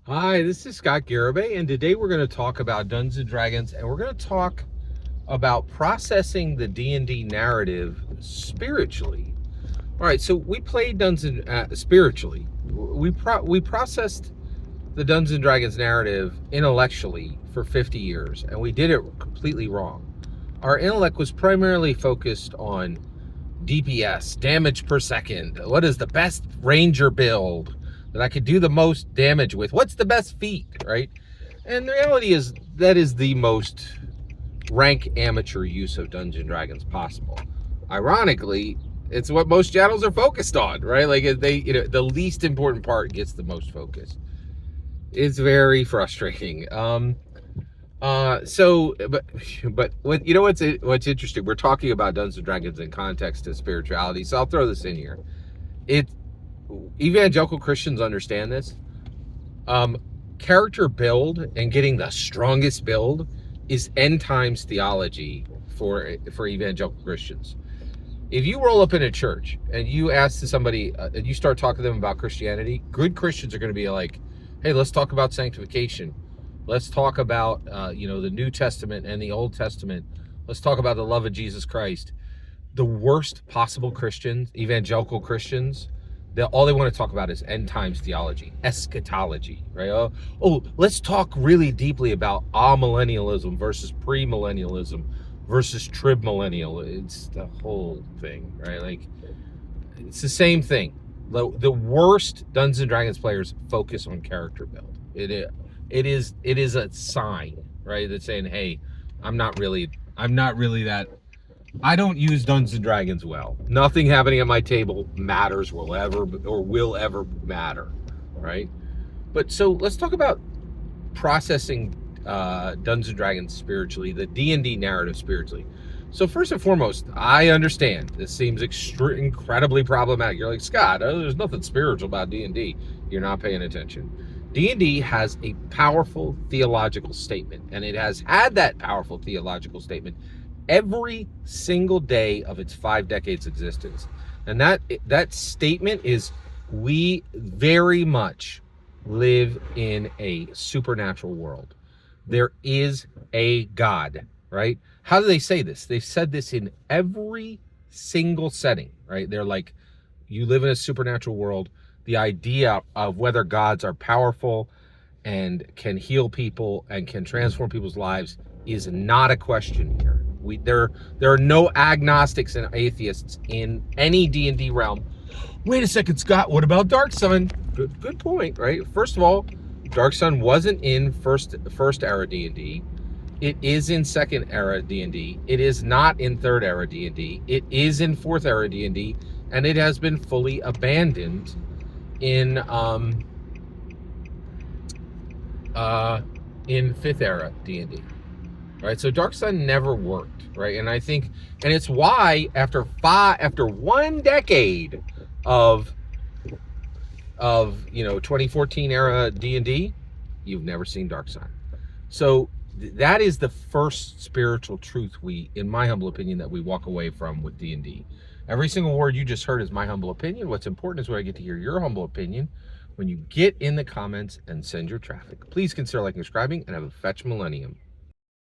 Hi, this is Scott Garibay, and today we're going to talk about Dungeons and Dragons, and we're going to talk about processing the D&D narrative spiritually. All right, so we played Dungeons spiritually. We processed the Dungeons and Dragons narrative intellectually for 50 years, and we did it completely wrong. Our intellect was primarily focused on DPS, damage per second. What is the best ranger build that I could do the most damage with? What's the best feat, right? And the reality is that is the most rank amateur use of Dungeons and Dragons possible. Ironically, it's what most channels are focused on, right? Like the least important part gets the most focus. It's very frustrating. But what's interesting? We're talking about Dungeons and Dragons in context to spirituality, so I'll throw this in here. It evangelical Christians understand this. Character build and getting the strongest build is end times theology for evangelical Christians. If you roll up in a church and you ask somebody and you start talking to them about Christianity, good Christians are going to be like, "Hey, let's talk about sanctification. Let's talk about the New Testament and the Old Testament. Let's talk about the love of Jesus Christ." The worst possible Christians, evangelical Christians, all they want to talk about is end times theology, eschatology, right? Let's talk really deeply about amillennialism versus premillennialism versus trib millennial. It's the whole thing, right? Like, it's the same thing. The worst Dungeons and Dragons players focus on character build. It is a sign, right? That's saying, hey, I'm not really that. I don't use Dungeons and Dragons well. Nothing happening at my table matters, will ever matter, right? But so let's talk about processing Dungeons and Dragons spiritually, the D&D narrative spiritually. So first and foremost, I understand this seems incredibly problematic. You're like, Scott, there's nothing spiritual about D&D. You're not paying attention. D&D has a powerful theological statement, and it has had that powerful theological statement every single day of its 5 decades existence. And that statement is, we very much live in a supernatural world. There is a God, right? How do they say this? They've said this in every single setting, right? They're like, you live in a supernatural world. The idea of whether gods are powerful and can heal people and can transform people's lives is not a question here. There are no agnostics and atheists in any D&D realm. Wait a second, Scott, what about Dark Sun? Good point, right? First of all, Dark Sun wasn't in first era D&D. It is in second era D&D. It is not in third era D&D. It is in fourth era D&D, and it has been fully abandoned in fifth era D&D. Right, so Dark Sun never worked, right? And I think, and it's why after 1 decade of 2014 era D&D, you've never seen Dark Sun. So that is the first spiritual truth in my humble opinion, that we walk away from with D&D. Every single word you just heard is my humble opinion. What's important is where I get to hear your humble opinion when you get in the comments and send your traffic. Please consider liking and subscribing, and have a fetch millennium.